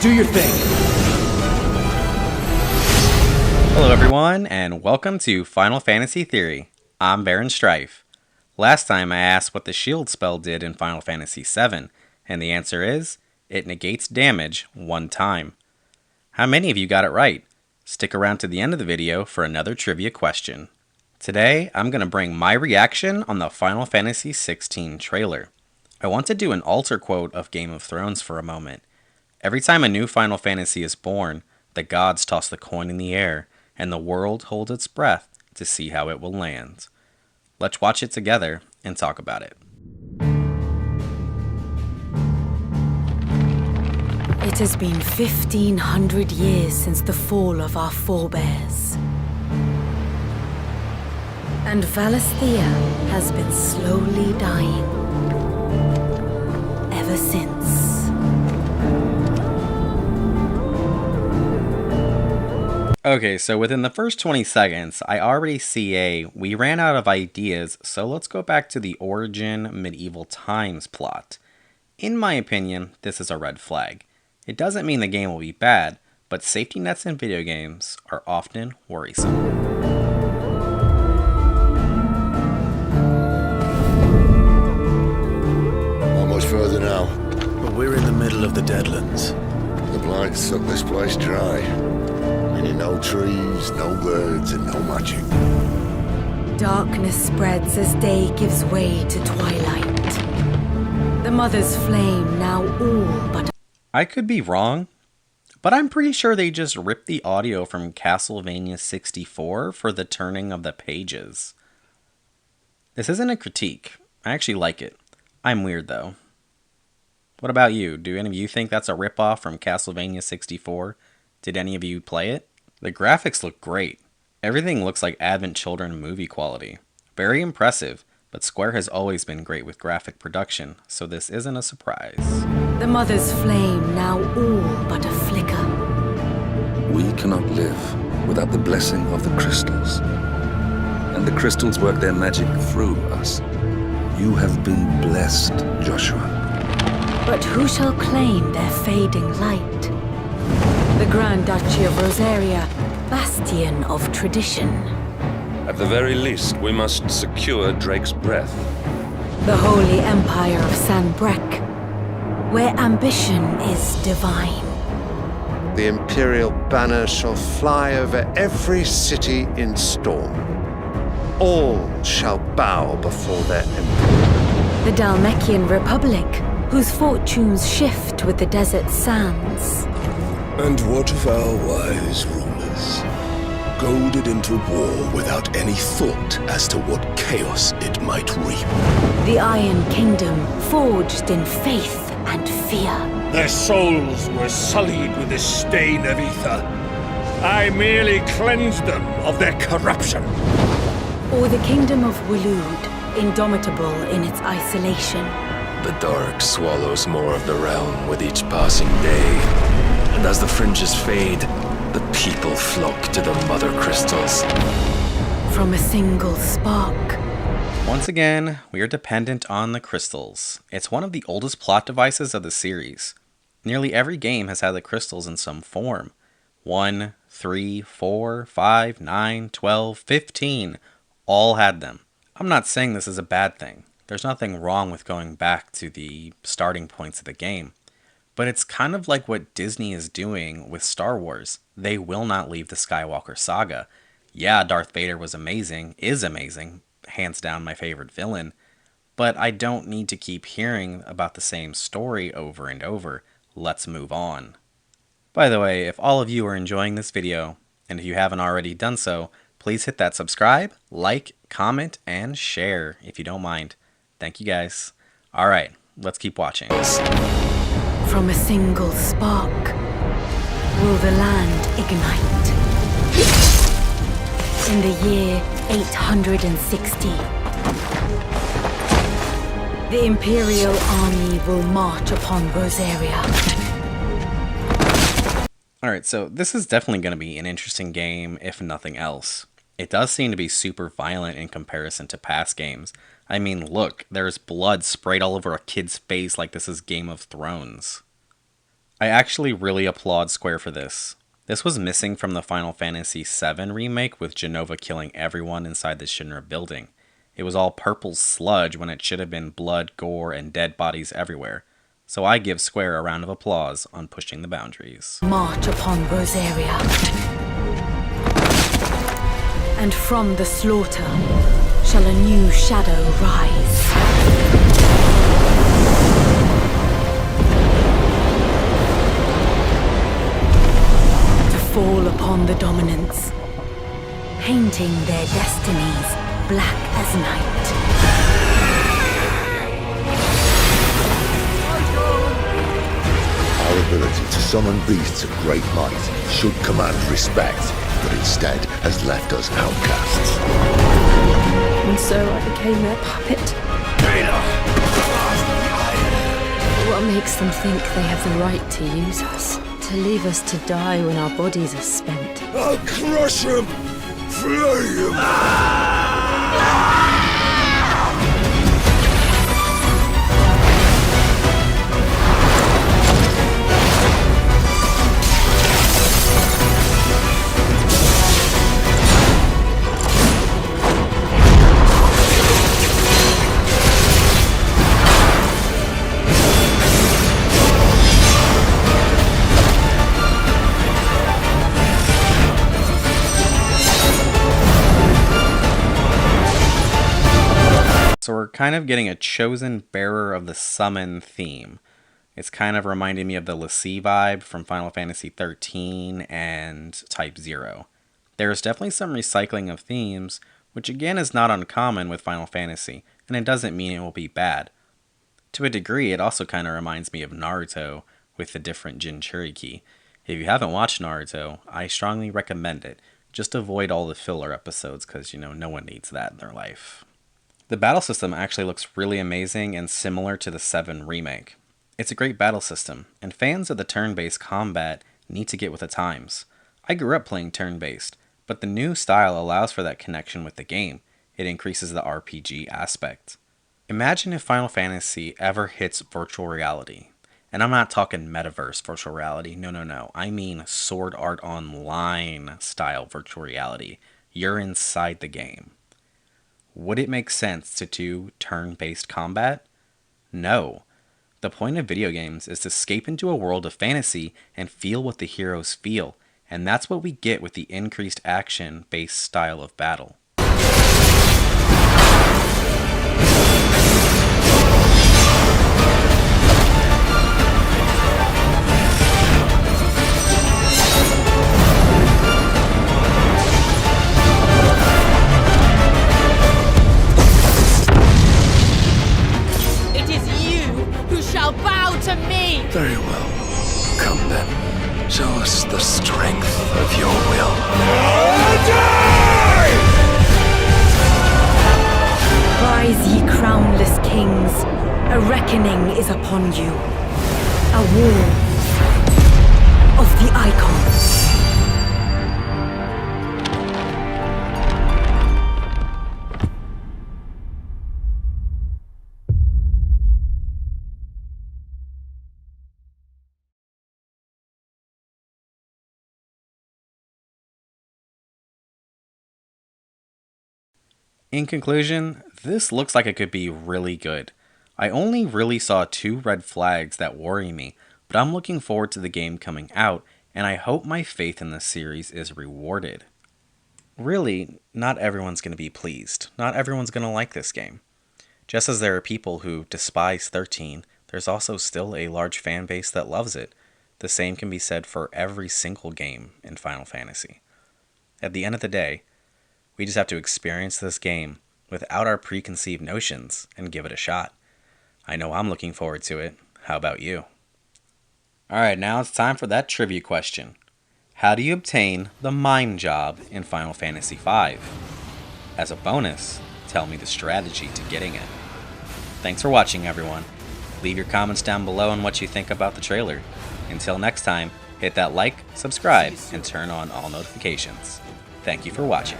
Do your thing. Hello everyone, and welcome to Final Fantasy Theory. I'm Baron Strife. Last time I asked what the shield spell did in Final Fantasy VII, and the answer is, it negates damage 1 time. How many of you got it right? Stick around to the end of the video for another trivia question. Today, I'm going to bring my reaction on the Final Fantasy XVI trailer. I want to do an alter quote of Game of Thrones for a moment. Every time a new Final Fantasy is born, the gods toss the coin in the air, and the world holds its breath to see how it will land. Let's watch it together and talk about it. It has been 1,500 years since the fall of our forebears. And Valisthea has been slowly dying ever since. Okay, so within the first 20 seconds, I already see we ran out of ideas, so let's go back to the origin medieval times plot. In my opinion, this is a red flag. It doesn't mean the game will be bad, but safety nets in video games are often worrisome. Not much further now. But we're in the middle of the Deadlands. The blight sucked this place dry. Meaning no trees, no birds, and no magic. Darkness spreads as day gives way to twilight. The Mother's flame now all but... I could be wrong, but I'm pretty sure they just ripped the audio from Castlevania 64 for the turning of the pages. This isn't a critique. I actually like it. I'm weird though. What about you? Do any of you think that's a ripoff from Castlevania 64? Did any of you play it? The graphics look great. Everything looks like Advent Children movie quality. Very impressive, but Square has always been great with graphic production, so this isn't a surprise. The Mother's flame now all but a flicker. We cannot live without the blessing of the crystals. And the crystals work their magic through us. You have been blessed, Joshua. But who shall claim their fading light? The Grand Duchy of Rosaria, bastion of tradition. At the very least, we must secure Drake's breath. The Holy Empire of Sanbreque, where ambition is divine. The Imperial banner shall fly over every city in storm. All shall bow before their emperor. The Dalmekian Republic, whose fortunes shift with the desert sands. And what of our wise rulers? Goaded into war without any thought as to what chaos it might reap. The Iron Kingdom, forged in faith and fear. Their souls were sullied with the stain of ether. I merely cleansed them of their corruption. Or the Kingdom of Waloed, indomitable in its isolation. The dark swallows more of the realm with each passing day. And as the fringes fade, the people flock to the mother crystals. From a single spark. Once again, we are dependent on the crystals. It's one of the oldest plot devices of the series. Nearly every game has had the crystals in some form. 1, 3, 4, 5, 9, 12, 15, all had them. I'm not saying this is a bad thing. There's nothing wrong with going back to the starting points of the game. But it's kind of like what Disney is doing with Star Wars. They will not leave the Skywalker saga. Yeah, Darth Vader was amazing, is amazing, hands down my favorite villain, but I don't need to keep hearing about the same story over and over. Let's move on. By the way, if all of you are enjoying this video, and if you haven't already done so, please hit that subscribe, like, comment, and share if you don't mind. Thank you guys. Alright, let's keep watching. From a single spark, will the land ignite. In the year 860, the Imperial army will march upon Rosaria. Alright, so this is definitely going to be an interesting game, if nothing else. It does seem to be super violent in comparison to past games. I mean, look, there's blood sprayed all over a kid's face like this is Game of Thrones. I actually really applaud Square for this. This was missing from the Final Fantasy VII remake with Jenova killing everyone inside the Shinra building. It was all purple sludge when it should have been blood, gore, and dead bodies everywhere. So I give Square a round of applause on pushing the boundaries. March upon Rosaria. And from the slaughter shall a new shadow rise. To fall upon the dominants, painting their destinies black as night. Our ability to summon beasts of great might should command respect, but instead has left us outcasts. And so I became their puppet. What makes them think they have the right to use us? To leave us to die when our bodies are spent? I'll crush him! Flay him! So we're kind of getting a chosen bearer of the summon theme. It's kind of reminding me of the Lassie vibe from Final Fantasy XIII and Type 0. There's definitely some recycling of themes, which again is not uncommon with Final Fantasy, and it doesn't mean it will be bad. To a degree, it also kind of reminds me of Naruto with the different Jinchuriki. If you haven't watched Naruto, I strongly recommend it. Just avoid all the filler episodes because, no one needs that in their life. The battle system actually looks really amazing and similar to the 7 remake. It's a great battle system, and fans of the turn-based combat need to get with the times. I grew up playing turn-based, but the new style allows for that connection with the game. It increases the RPG aspect. Imagine if Final Fantasy ever hits virtual reality. And I'm not talking metaverse virtual reality, no. I mean Sword Art Online style virtual reality. You're inside the game. Would it make sense to do turn-based combat? No. The point of video games is to escape into a world of fantasy and feel what the heroes feel, and that's what we get with the increased action-based style of battle. Very well. Come then. Show us the strength of your will. Rise, ye crownless kings. A reckoning is upon you. A war of the icons. In conclusion, this looks like it could be really good. I only really saw 2 red flags that worry me, but I'm looking forward to the game coming out, and I hope my faith in the series is rewarded. Really, not everyone's going to be pleased. Not everyone's going to like this game. Just as there are people who despise 13, there's also still a large fan base that loves it. The same can be said for every single game in Final Fantasy. At the end of the day, we just have to experience this game without our preconceived notions and give it a shot. I know I'm looking forward to it. How about you? Alright, now it's time for that trivia question. How do you obtain the mime job in Final Fantasy V? As a bonus, tell me the strategy to getting it. Thanks for watching, everyone. Leave your comments down below on what you think about the trailer. Until next time, hit that like, subscribe, and turn on all notifications. Thank you for watching.